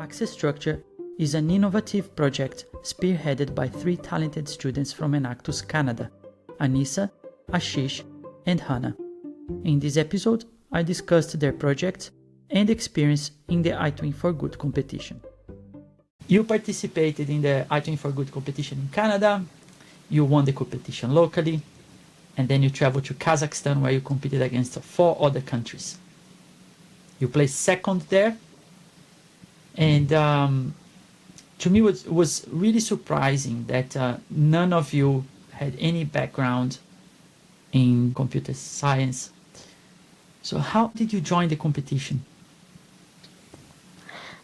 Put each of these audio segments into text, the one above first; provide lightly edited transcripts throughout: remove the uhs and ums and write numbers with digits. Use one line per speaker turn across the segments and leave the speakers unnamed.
Access Structure is an innovative project spearheaded by three talented students from Enactus, Canada, Aneesa, Ashish, and Hanna. In this episode, I discussed their project and experience in the iTwin for Good competition. You participated in the iTwin for Good competition in Canada, you won the competition locally, and then you traveled to Kazakhstan where you competed against 4 other countries. You placed second there, and to me it was really surprising that none of you had any background in computer science. So how did you join the competition?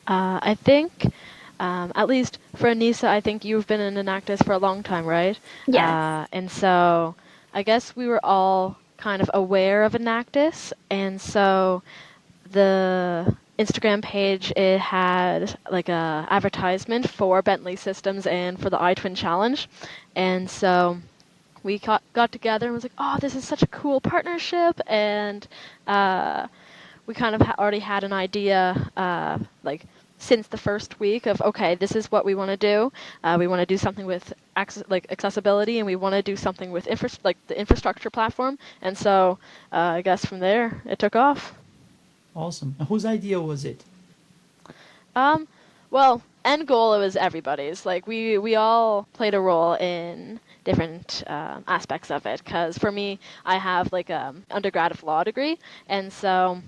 I think, at least for Aneesa, I think you've been in Enactus for a long time, right?
Yes.
And so I guess we were all kind of aware of Enactus, and so the Instagram page, it had like a advertisement for Bentley Systems and for the iTwin Challenge, and so we got together and was like, oh, this is such a cool partnership, and we kind of already had an idea, like since the first week of, okay, this is what we want to do. We want to do something with accessibility, and we want to do something with the infrastructure platform. And so I guess from there it took off.
Awesome. And whose idea was it?
Well, end goal, it was everybody's. Like we all played a role in different aspects of it. Because for me, I have like an undergrad law degree, and so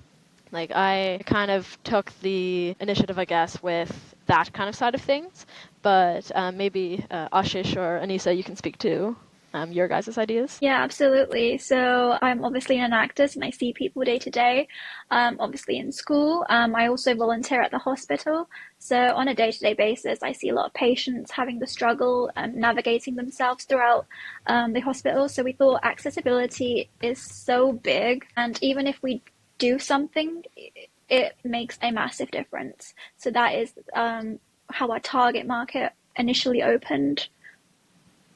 like I kind of took the initiative, I guess, with that kind of side of things. But maybe Ashish or Aneesa, you can speak to your guys' ideas.
Yeah, absolutely. So I'm obviously an actress and I see people day to day, obviously in school. I also volunteer at the hospital. So on a day-to-day basis, I see a lot of patients having the struggle navigating themselves throughout the hospital. So we thought accessibility is so big, and even if we do something, it makes a massive difference. So that is how our target market initially opened.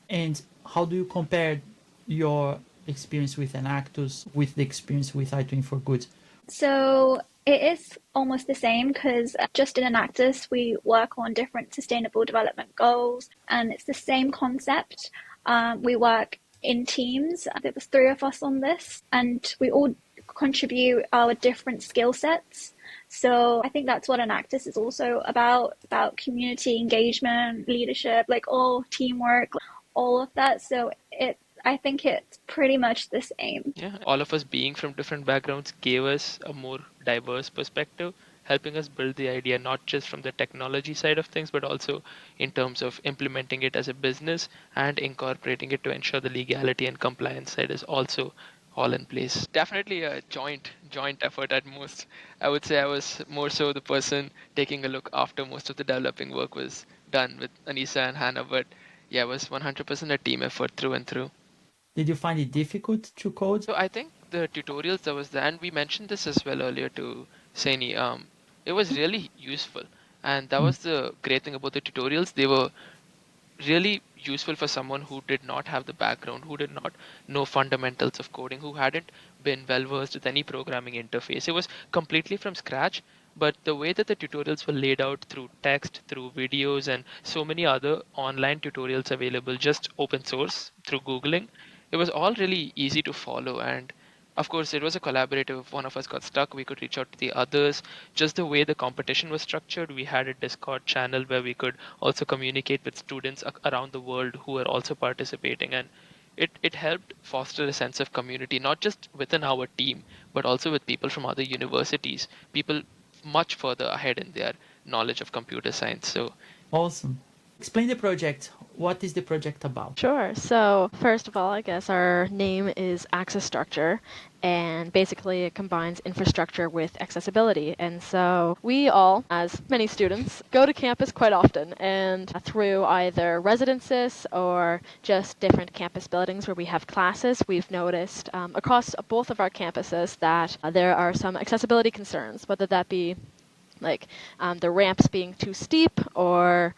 And how do you compare your experience with Enactus with the experience with iTwin for Good?
So it is almost the same because just in Enactus, we work on different sustainable development goals, and it's the same concept. We work in teams. There was 3 of us on this, and we all contribute our different skill sets. So I think that's what Enactus is also about community engagement, leadership, like all teamwork, all of that. So I think it's pretty much the same.
Yeah, all of us being from different backgrounds gave us a more diverse perspective, helping us build the idea not just from the technology side of things, but also in terms of implementing it as a business and incorporating it to ensure the legality and compliance side is also all in place. Definitely a joint effort at most. I would say I was more so the person taking a look after most of the developing work was done with Aneesa and Hannah, but yeah, it was 100% a team effort through and through.
Did you find it difficult to code?
So I think the tutorials that was there, and we mentioned this as well earlier to Saini, it was really useful. And that was the great thing about the tutorials. They were really useful for someone who did not have the background, who did not know fundamentals of coding, who hadn't been well versed with any programming interface. It was completely from scratch, but the way that the tutorials were laid out through text, through videos, and so many other online tutorials available, just open source through Googling, it was all really easy to follow. And of course, it was a collaborative. If one of us got stuck, we could reach out to the others. Just the way the competition was structured, we had a Discord channel where we could also communicate with students around the world who were also participating. And it helped foster a sense of community, not just within our team, but also with people from other universities, people much further ahead in their knowledge of computer science. So
Awesome. Explain the project. What is the project about?
Sure. So first of all, I guess our name is Access Structure, and basically it combines infrastructure with accessibility. And so we all, as many students, go to campus quite often, and through either residences or just different campus buildings where we have classes, we've noticed across both of our campuses that there are some accessibility concerns, whether that be like the ramps being too steep or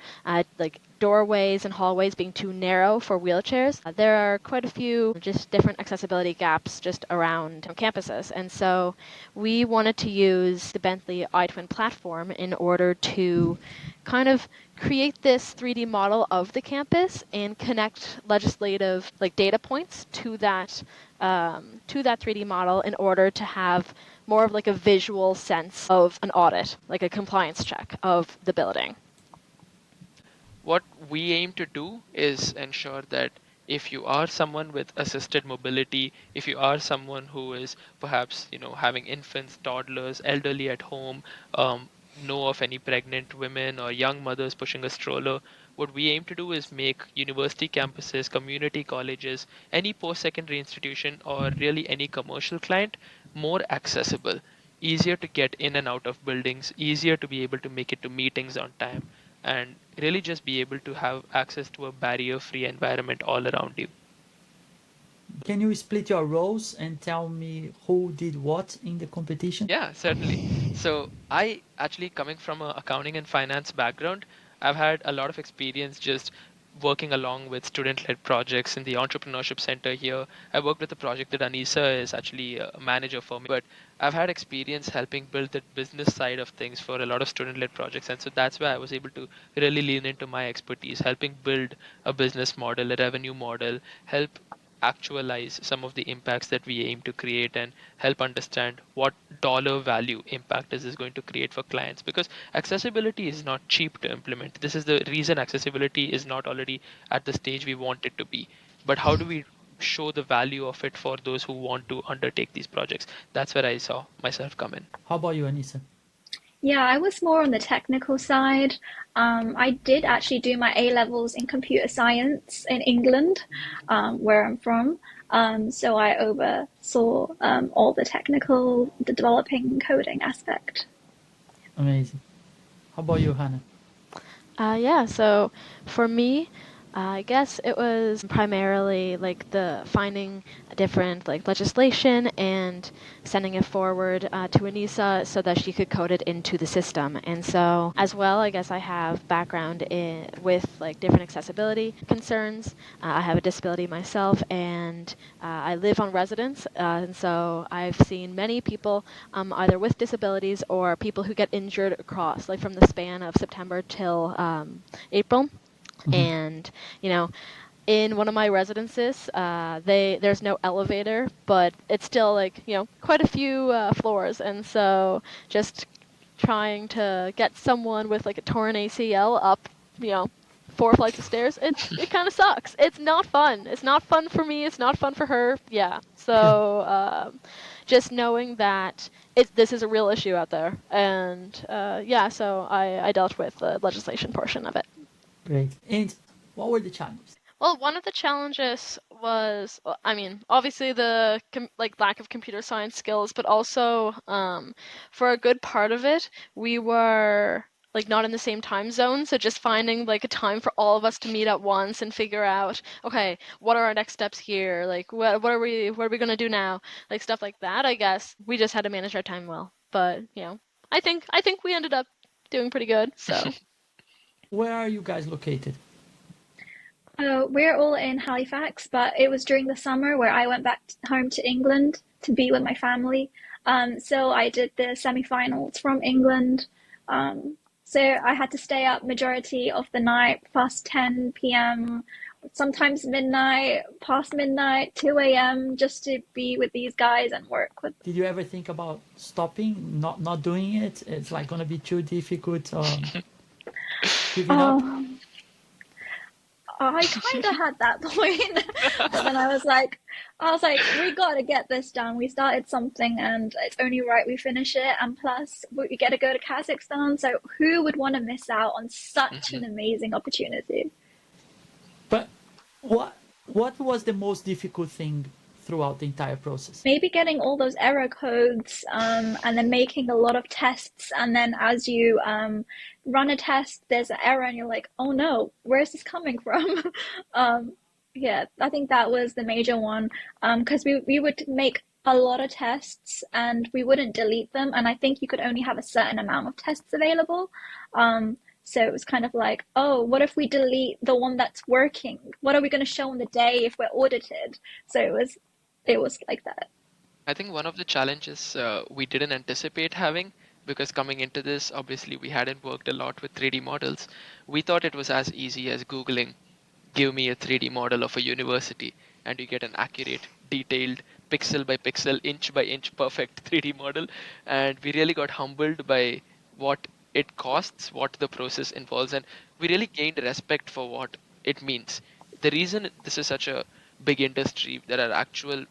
like doorways and hallways being too narrow for wheelchairs. There are quite a few just different accessibility gaps just around campuses. And so we wanted to use the Bentley iTwin platform in order to kind of create this 3D model of the campus and connect legislative data points to that 3D model in order to have more of a visual sense of an audit, like a compliance check of the building.
What we aim to do is ensure that if you are someone with assisted mobility, if you are someone who is perhaps having infants, toddlers, elderly at home, know of any pregnant women or young mothers pushing a stroller, what we aim to do is make university campuses, community colleges, any post-secondary institution, or really any commercial client more accessible, easier to get in and out of buildings, easier to be able to make it to meetings on time, and really just be able to have access to a barrier-free environment all around you.
Can you split your roles and tell me who did what in the competition?
Yeah, certainly. So I actually, coming from a accounting and finance background, I've had a lot of experience just working along with student-led projects in the entrepreneurship center here. I worked with a project that Aneesa is actually a manager for me, but I've had experience helping build the business side of things for a lot of student-led projects, and so that's where I was able to really lean into my expertise, helping build a business model, a revenue model, help actualize some of the impacts that we aim to create, and help understand what dollar value impact is this going to create for clients, because accessibility is not cheap to implement. This is the reason accessibility is not already at the stage we want it to be. But how do we show the value of it for those who want to undertake these projects? That's where I saw myself come in.
How about you, Aneesa?
Yeah, I was more on the technical side. I did actually do my A levels in computer science in England, where I'm from. So I oversaw all the technical, the developing coding aspect.
Amazing. How about you, Hannah?
Yeah, so for me, I guess it was primarily the finding different legislation and sending it forward to Aneesa so that she could code it into the system. And so as well, I guess I have background with different accessibility concerns. I have a disability myself, and I live on residence, and so I've seen many people either with disabilities or people who get injured across from the span of September till April. And in one of my residences, there's no elevator, but it's still quite a few floors, and so just trying to get someone with a torn ACL up, 4 flights of stairs, it kind of sucks. It's not fun. It's not fun for me. It's not fun for her. Yeah. So just knowing that this is a real issue out there, and yeah, so I dealt with the legislation portion of it.
Great. And what were the challenges?
Well, one of the challenges was, obviously the lack of computer science skills, but also for a good part of it, we were not in the same time zone, so just finding a time for all of us to meet at once and figure out, okay, what are our next steps here? What are we gonna do now? Stuff like that. I guess we just had to manage our time well, but I think we ended up doing pretty good. So.
Where are you guys located?
We're all in Halifax, but it was during the summer where I went back home to England to be with my family. So I did the semi-finals from England. So I had to stay up majority of the night, past 10 p.m., sometimes midnight, past midnight, 2 a.m., just to be with these guys and work with.
Did you ever think about stopping, not doing it? It's going to be too difficult, or giving up?
I kind of had that point, but then I was like, we got to get this done. We started something, and it's only right we finish it. And plus, we get to go to Kazakhstan. So who would want to miss out on such an amazing opportunity?
But what was the most difficult thing throughout the entire process?
Maybe getting all those error codes, and then making a lot of tests, and then as you run a test, there's an error, and you're like, oh no, where's this coming from? Yeah, I think that was the major one, because we would make a lot of tests and we wouldn't delete them, and I think you could only have a certain amount of tests available. So it was kind of like, oh, what if we delete the one that's working? What are we going to show on the day if we're audited? So it was like that.
I think one of the challenges we didn't anticipate having, because coming into this, obviously we hadn't worked a lot with 3D models. We thought it was as easy as Googling, give me a 3D model of a university, and you get an accurate, detailed, pixel by pixel, inch by inch, perfect 3D model. And we really got humbled by what it costs, what the process involves, and we really gained respect for what it means. The reason this is such a big industry, there are actual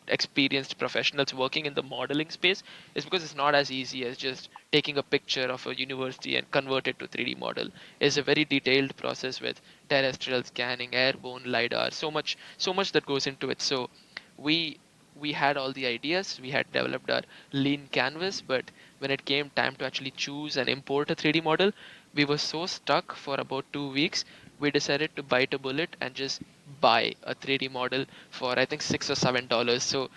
experienced professionals working in the modeling space, is because it's not as easy as just taking a picture of a university and convert it to 3D model. It's a very detailed process with terrestrial scanning, airborne lidar, so much that goes into it. So we we had all the ideas, we had developed our lean canvas, but when it came time to actually choose and import a 3D model, we were so stuck for about 2 weeks. We decided to bite a bullet and just buy a 3D model for I think $6 or $7. So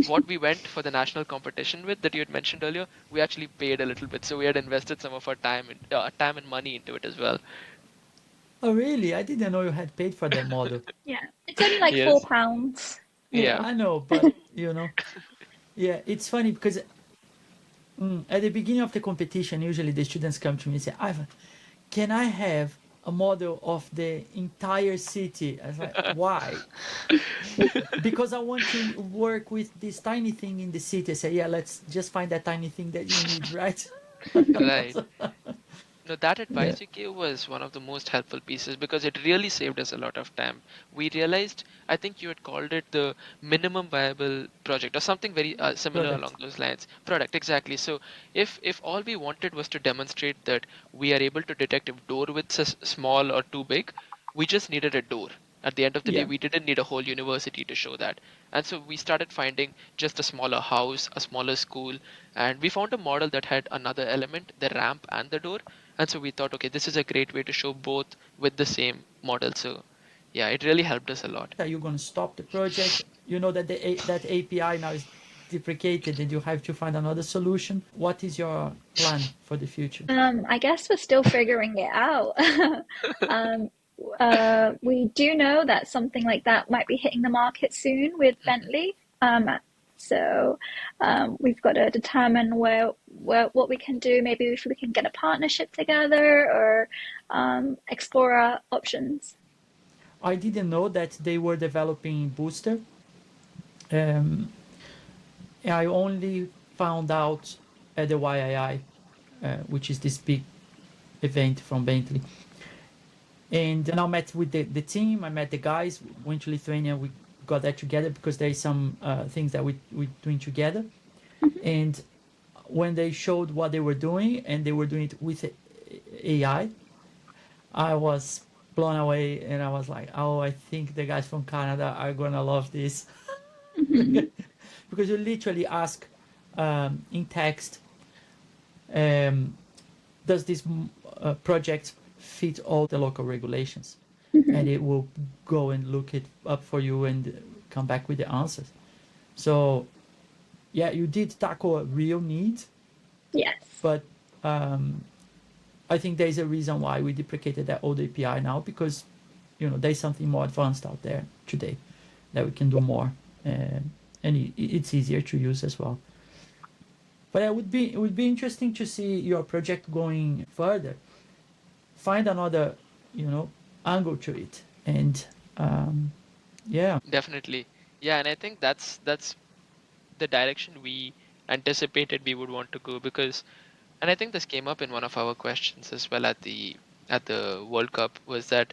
what we went for the national competition with that you had mentioned earlier, we actually paid a little bit. So we had invested some of our time and money into it as well.
Oh, really? I didn't know you had paid for that model.
Yeah, it's only like four
Yes.
pounds.
Yeah,
Yeah.
I know, but yeah, it's funny because at the beginning of the competition, usually the students come to me and say, Ivan, can I have a model of the entire city? I was like, why? Because I want to work with this tiny thing in the city. I say, yeah, let's just find that tiny thing that you need, right?
Right. No, that
Yeah,
advice you gave was one of the most helpful pieces because it really saved us a lot of time. We realized, I think you had called it the minimum viable project or something very similar
product.
along those lines. Product, exactly. So if all we wanted was to demonstrate that we are able to detect if door widths is small or too big, we just needed a door. At the end of the day,
Yeah.
we didn't need a whole university to show that. And so we started finding just a smaller house, a smaller school, and we found a model that had another element, the ramp and the door. And so we thought, okay, this is a great way to show both with the same model. So yeah, it really helped us a lot.
Are you going to stop the project? You know that that API now is deprecated and you have to find another solution. What is your plan for the future?
I guess we're still figuring it out. um, we do know that something like that might be hitting the market soon with
Mhm.
Bentley. So we've got to determine where what we can do. Maybe if we can get a partnership together or explore our options.
I didn't know that they were developing Booster. Um, I only found out at the YII, which is this big event from Bentley. And then I met with the team. I met the guys. Went to Lithuania. We got that together because there is some things that we doing together. And when they showed what they were doing, and they were doing it with I was blown away, and I was like, "Oh, I think the guys from Canada are gonna love this," because you literally ask in text, um, "Does this project fit all the local regulations?" And it will go and look it up for you and come back with the answers. So yeah, you did tackle a real need,
Yes.
but um, I think there's a reason why we deprecated that old API now because there's something more advanced out there today that we can do more, and it's easier to use as well. But it would be interesting to see your project going further. Find another angle to it, and yeah,
Definitely. Yeah, and I think that's the direction we anticipated we would want to go because and I think this came up in one of our questions as well at the World Cup was that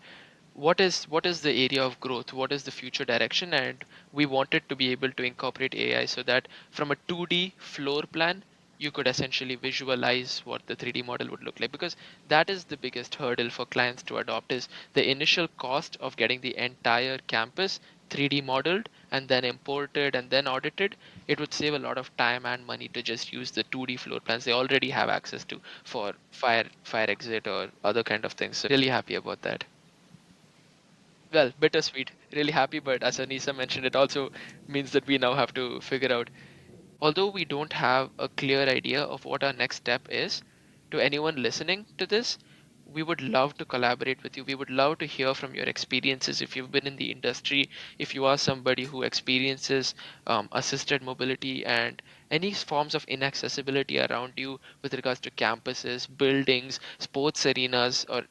what is the area of growth, what is the future direction, and we wanted to be able to incorporate AI so that from a 2D floor plan you could essentially visualize what the 3D model would look like because that is the biggest hurdle for clients to adopt is the initial cost of getting the entire campus 3D modeled and then imported and then audited. It would save a lot of time and money to just use the 2D floor plans they already have access to for fire exit or other kind of things. So really happy about that. Well, bittersweet. Really happy, but as Aneesa mentioned, it also means that we now have to figure out, although we don't have a clear idea of what our next step is, to anyone listening to this, we would love to collaborate with you. We would love to hear from your experiences. If you've been in the industry, if you are somebody who experiences assisted mobility and any forms of inaccessibility around you with regards to campuses, buildings, sports arenas, or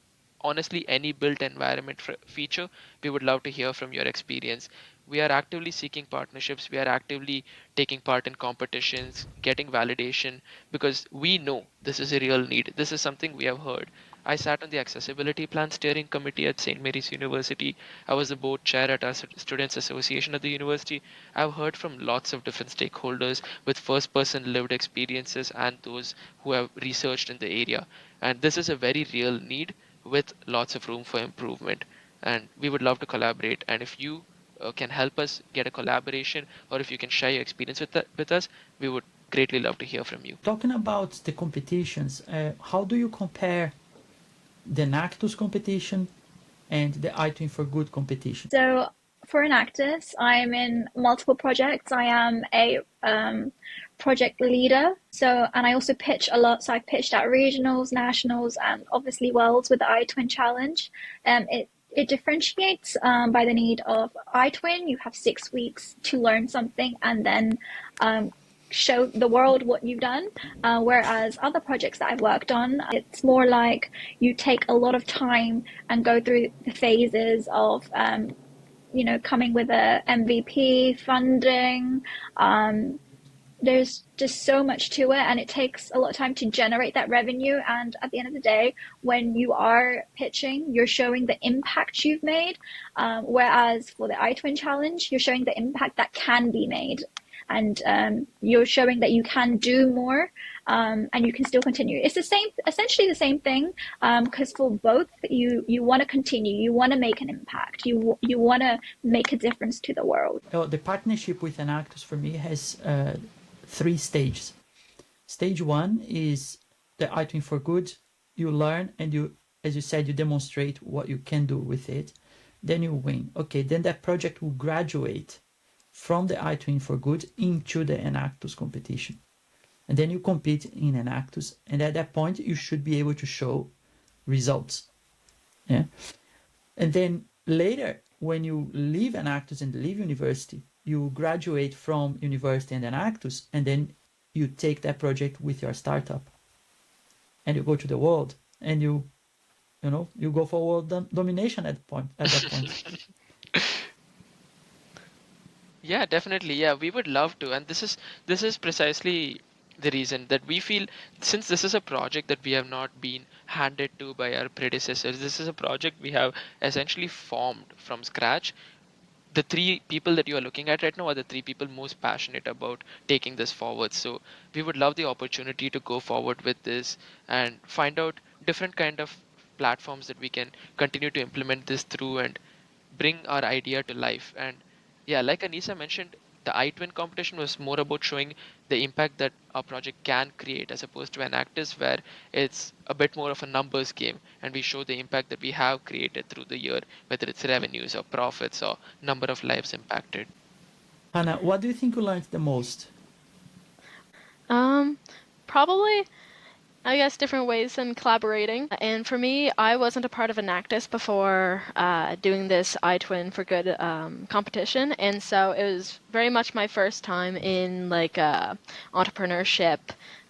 honestly any built environment feature, we would love to hear from your experience. We are actively seeking partnerships. We are actively taking part in competitions, getting validation, because we know this is a real need. This is something we have heard. I sat on the accessibility plan steering committee at St. Mary's University. I was the board chair at our Students Association at the university. I've heard from lots of different stakeholders with first person lived experiences and those who have researched in the area. And this is a very real need with lots of room for improvement. And we would love to collaborate. And if you can help us get a collaboration, or if you can share your experience with us, we would greatly love to hear from you.
Talking about the competitions, how do you compare the Enactus competition and the iTwin for Good competition?
So for Enactus, I am in multiple projects. I am a project leader. And I also pitch a lot. So I've pitched at regionals, nationals, and obviously worlds with the iTwin challenge. It differentiates by the need of iTwin. You have 6 weeks to learn something and then show the world what you've done. Whereas other projects that I've worked on, it's more like you take a lot of time and go through the phases of, coming with a MVP, funding. There's just so much to it, and it takes a lot of time to generate that revenue. And at the end of the day, when you are pitching, you're showing the impact you've made. Whereas for the iTwin challenge, you're showing the impact that can be made. And you're showing that you can do more, and you can still continue. It's essentially the same thing, because for both, you want to continue, you want to make an impact, you want to make a difference to the world.
The partnership with Enactus for me has 3 stages. Stage 1 is the iTwin for Good. You learn and you, as you said, you demonstrate what you can do with it. Then you win. Okay, then that project will graduate from the iTwin for Good into the Enactus competition. And then you compete in Enactus, and at that point you should be able to show results. Yeah. And then later, when you leave Enactus and leave university, you graduate from university and Enactus, and then you take that project with your startup, and you go to the world, and you go for world domination at that point.
Yeah, definitely. Yeah, we would love to. And this is precisely the reason that we feel, since this is a project that we have not been handed to by our predecessors, this is a project we have essentially formed from scratch. The 3 people that you are looking at right now are the 3 people most passionate about taking this forward. So we would love the opportunity to go forward with this and find out different kind of platforms that we can continue to implement this through and bring our idea to life. And yeah, like Aneesa mentioned, the iTwin competition was more about showing the impact that our project can create, as opposed to Enactus, where it's a bit more of a numbers game and we show the impact that we have created through the year, whether it's revenues or profits or number of lives impacted.
Hannah, what do you think you learned the most?
Probably, I guess, different ways in collaborating. And for me, I wasn't a part of Enactus before doing this iTwin for Good competition, and so it was very much my first time in like a entrepreneurship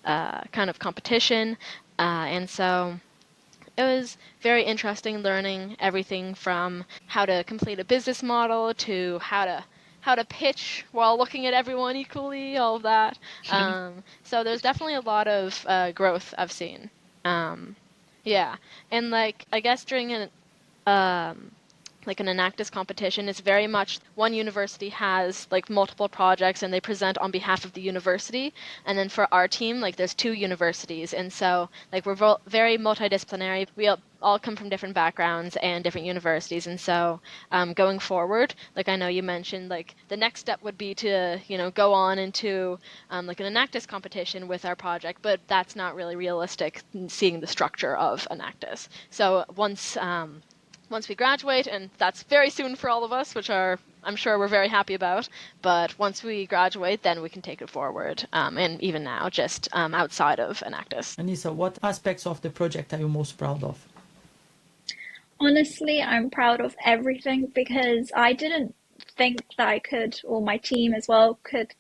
kind of competition, and so it was very interesting learning everything from how to complete a business model to how to pitch while looking at everyone equally, all of that. So there's definitely a lot of growth I've seen. Yeah, and like I guess during an Enactus competition, it's very much one university has like multiple projects and they present on behalf of the university. And then for our team, like there's 2 universities. And so like we're very multidisciplinary. We all come from different backgrounds and different universities. And so going forward, like I know you mentioned, like the next step would be to, go on into like an Enactus competition with our project, but that's not really realistic seeing the structure of Enactus. So once we graduate, and that's very soon for all of us, which I'm sure we're very happy about, but once we graduate, then we can take it forward, and even now, just outside of Enactus.
Aneesa, what aspects of the project are you most proud of?
Honestly, I'm proud of everything because I didn't think that I could, or my team as well, could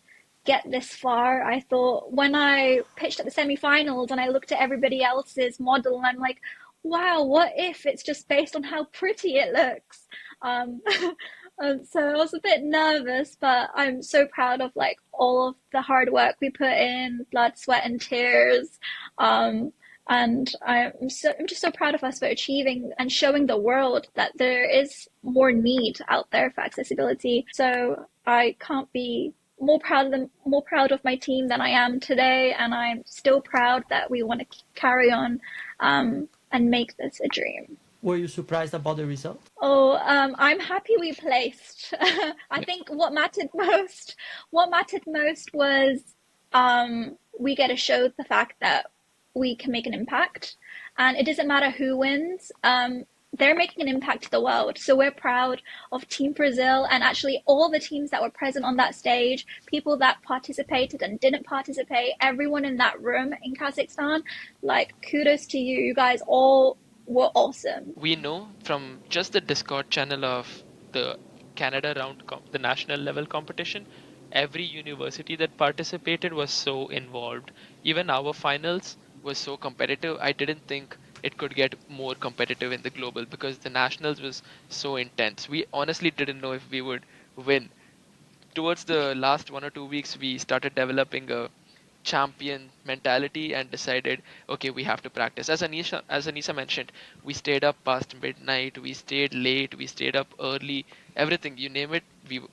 get this far. I thought when I pitched at the semi-finals and I looked at everybody else's model and I'm like, wow, what if it's just based on how pretty it looks? Um, so I was a bit nervous, but I'm so proud of like all of the hard work we put in, blood, sweat, and tears. Um, and I'm just so proud of us for achieving and showing the world that there is more need out there for accessibility. So I can't be more proud of my team than I am today, and I'm still proud that we want to carry on and make this a dream.
Were you surprised about the result?
Oh, I'm happy we placed. I think what mattered most was we get to show the fact that we can make an impact, and it doesn't matter who wins. They're making an impact to the world. So we're proud of Team Brazil and actually all the teams that were present on that stage, people that participated and didn't participate, everyone in that room in Kazakhstan. Like, kudos to you. You guys all were awesome.
We know from just the Discord channel of the Canada round, the national level competition, every university that participated was so involved. Even our finals was so competitive. I didn't think it could get more competitive in the global because the nationals was so intense. We honestly didn't know if we would win. Towards the last 1 or 2 weeks, we started developing a champion mentality and decided, okay, we have to practice. As Aneesa mentioned, we stayed up past midnight, we stayed late, we stayed up early, everything, you name it,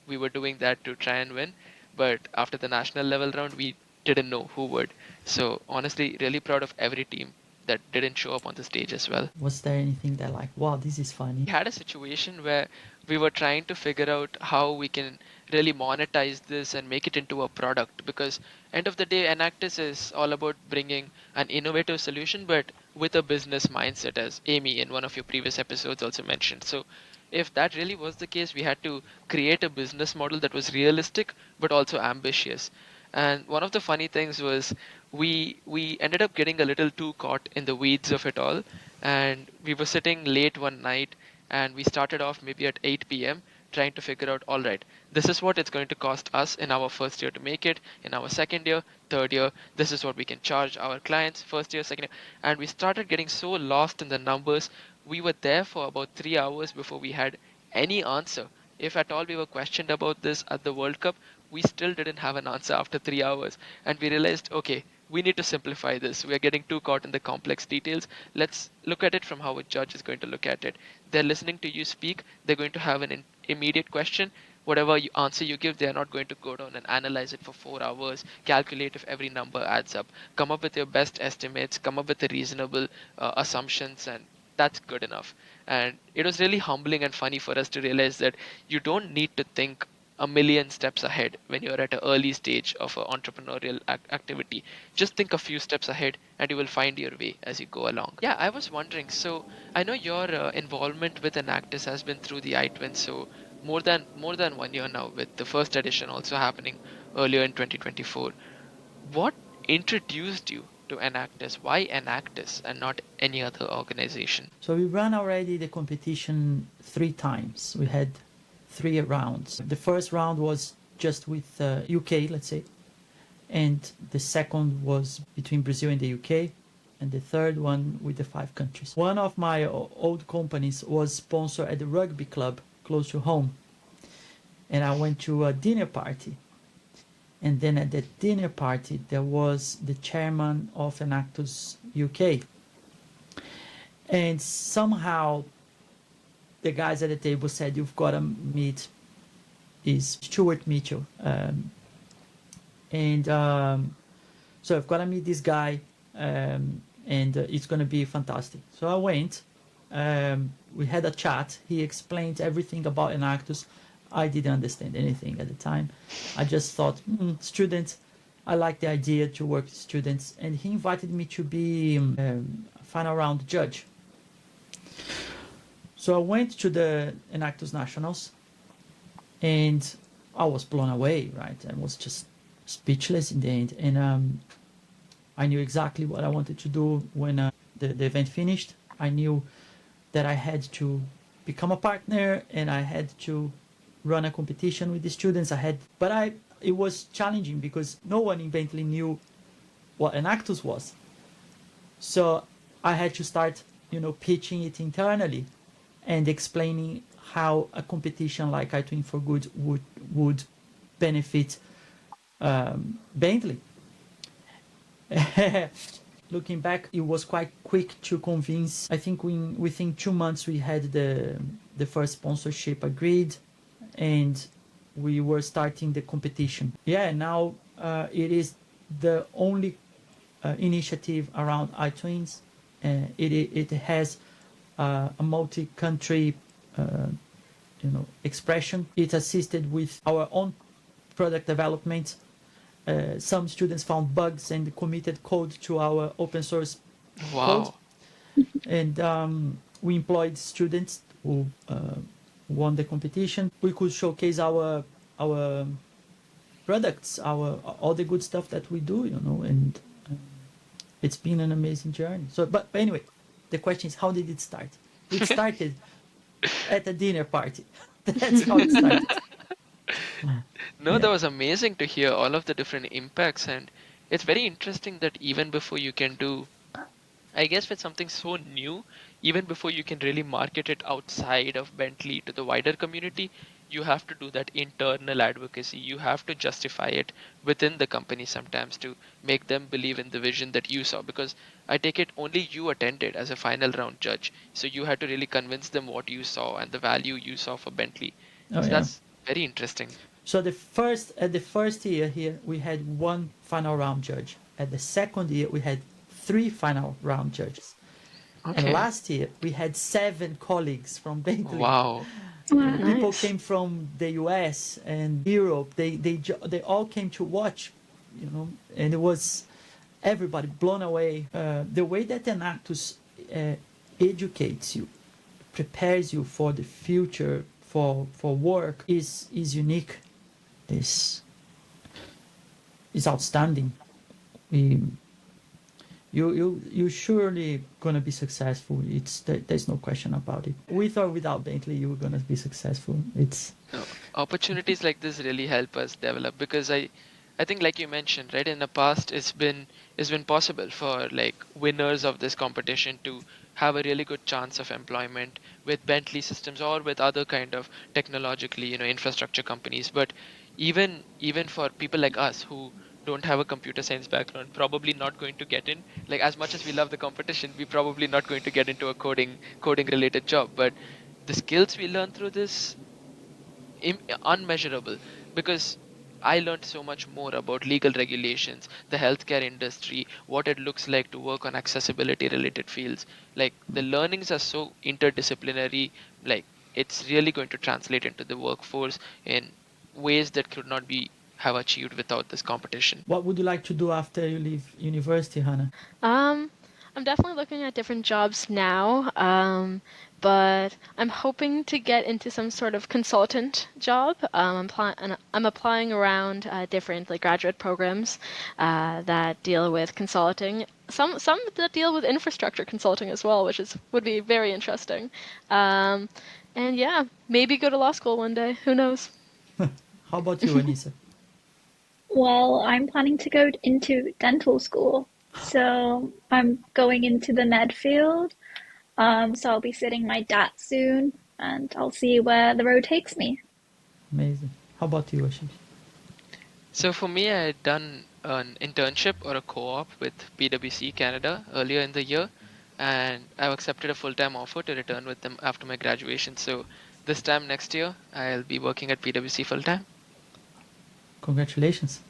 we were doing that to try and win. But after the national level round, we didn't know who would. So honestly, really proud of every team that didn't show up on the stage as well.
Was there anything that like, wow, this is funny?
We had a situation where we were trying to figure out how we can really monetize this and make it into a product, because end of the day Enactus is all about bringing an innovative solution but with a business mindset, as Amy in one of your previous episodes also mentioned. So if that really was the case, we had to create a business model that was realistic but also ambitious. And one of the funny things was we ended up getting a little too caught in the weeds of it all, and we were sitting late one night and we started off maybe at 8 p.m. trying to figure out, all right, this is what it's going to cost us in our first year to make it, in our second year, third year, this is what we can charge our clients first year, second year. And we started getting so lost in the numbers. We were there for about 3 hours before we had any answer. If at all we were questioned about this at the World Cup, we still didn't have an answer after 3 hours. And we realized, okay, we need to simplify this. We are getting too caught in the complex details. Let's look at it from how a judge is going to look at it. They're listening to you speak, they're going to have an immediate question. Whatever answer you give, they're not going to go down and analyze it for 4 hours, calculate if every number adds up, come up with your best estimates, come up with the reasonable assumptions, and that's good enough. And it was really humbling and funny for us to realize that you don't need to think a million steps ahead when you're at an early stage of an entrepreneurial activity. Just think a few steps ahead and you will find your way as you go along. Yeah, I was wondering, so I know your involvement with Enactus has been through the iTwin, so more than 1 year now, with the first edition also happening earlier in 2024. What introduced you to Enactus? Why Enactus and not any other organization?
So we ran already the competition 3 times. We had 3 rounds. The first round was just with UK, let's say, and the second was between Brazil and the UK, and the third one with the 5 countries. One of my old companies was sponsored at the rugby club close to home, and I went to a dinner party. And then at the dinner party, there was the chairman of Enactus UK. And somehow the guys at the table said, you've got to meet is Stuart Mitchell. So I've got to meet this guy, and it's going to be fantastic. So I went. We had a chat. He explained everything about Enactus. I didn't understand anything at the time. I just thought, students, I like the idea to work with students. And he invited me to be a final round judge. So I went to the Enactus Nationals, and I was blown away, right? I was just speechless in the end. And I knew exactly what I wanted to do when the event finished. I knew that I had to become a partner and I had to run a competition with the students. It was challenging because no one in Bentley knew what Enactus was. So I had to start, pitching it internally and explaining how a competition like iTwin for Good would benefit Bentley. Looking back, it was quite quick to convince. I think within 2 months we had the first sponsorship agreed, and we were starting the competition. Yeah, now it is the only initiative around iTwins. It has a multi-country expression. It assisted with our own product development. Some students found bugs and committed code to our open source code.
Wow.
And we employed students who won the competition. We could showcase our products, all the good stuff that we do, and it's been an amazing journey. So, but anyway, the question is, how did it start? It started at a dinner party. That's how it started.
No,
Yeah.
that was amazing to hear all of the different impacts, and it's very interesting that even before you can do, I guess, with something so new, even before you can really market it outside of Bentley to the wider community, you have to do that internal advocacy. You have to justify it within the company sometimes to make them believe in the vision that you saw. Because I take it only you attended as a final round judge. So you had to really convince them what you saw and the value you saw for Bentley.
Oh
So
yeah.
that's very interesting.
So at the first year here, we had one final round judge. At the second year, we had 3 final round judges. And
Okay.
last year, we had 7 colleagues from Bentley.
Wow.
Wow.
People
Nice.
came from the US and Europe. They all came to watch, and it was everybody blown away. The way that Enactus educates you, prepares you for the future, for work, is unique. Is outstanding. You surely gonna be successful. There's no question about it. With or without Bentley, you're gonna be successful.
No, opportunities like this really help us develop because I think like you mentioned, right, in the past it's been possible for like winners of this competition to have a really good chance of employment with Bentley systems or with other kind of technologically, infrastructure companies. But even for people like us who don't have a computer science background, probably not going to get in. Like as much as we love the competition, we probably not going to get into a coding related job. But the skills we learn through this unmeasurable because I learned so much more about legal regulations, the healthcare industry, what it looks like to work on accessibility related fields. Like the learnings are so interdisciplinary, like it's really going to translate into the workforce in ways that could not be have achieved without this competition.
What would you like to do after you leave university, Hannah?
I'm definitely looking at different jobs now, but I'm hoping to get into some sort of consultant job. I'm applying around different like graduate programs that deal with consulting. Some that deal with infrastructure consulting as well, which would be very interesting. And yeah, maybe go to law school one day. Who knows?
How about you, Aneesa?
Well, I'm planning to go into dental school. So I'm going into the med field. So I'll be sitting my DAT soon and I'll see where the road takes me.
Amazing. How about you, Ashish?
So for me, I had done an internship or a co-op with PwC Canada earlier in the year, and I've accepted a full-time offer to return with them after my graduation. So this time next year, I'll be working at PwC full-time.
Congratulations.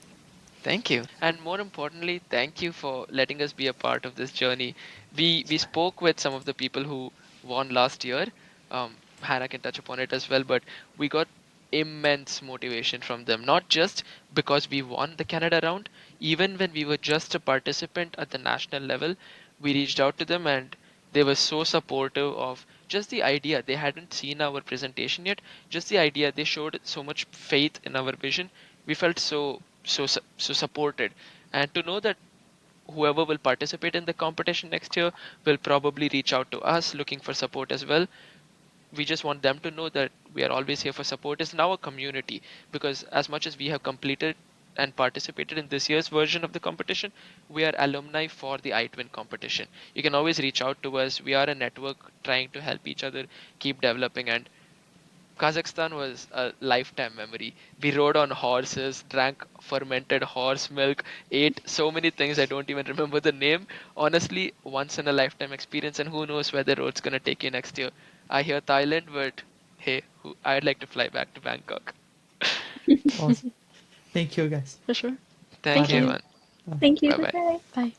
Thank you. And more importantly, thank you for letting us be a part of this journey. We spoke with some of the people who won last year. Hannah can touch upon it as well, but we got immense motivation from them, not just because we won the Canada round, even when we were just a participant at the national level, we reached out to them and they were so supportive of just the idea. They hadn't seen our presentation yet, just the idea. They showed so much faith in our vision. We felt so supported, and to know that whoever will participate in the competition next year will probably reach out to us looking for support as well. We just want them to know that we are always here for support. It's now a community, because as much as we have completed and participated in this year's version of the competition, we are alumni for the iTwin competition. You can always reach out to us. We are a network trying to help each other keep developing, and Kazakhstan was a lifetime memory. We rode on horses, drank fermented horse milk, ate so many things I don't even remember the name. Honestly, once in a lifetime experience, and who knows where the road's gonna take you next year. I hear Thailand, but hey, I'd like to fly back to Bangkok.
Awesome. Thank you, guys.
For sure.
Thank
Thank
you,
you.
man.
Bye.
Thank you.
Bye bye.
Bye.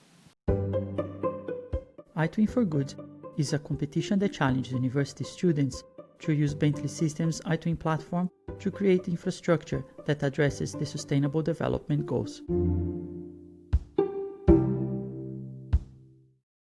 Bye.
iTwin for Good is a competition that challenges university students to use Bentley Systems' iTwin platform to create infrastructure that addresses the Sustainable Development Goals.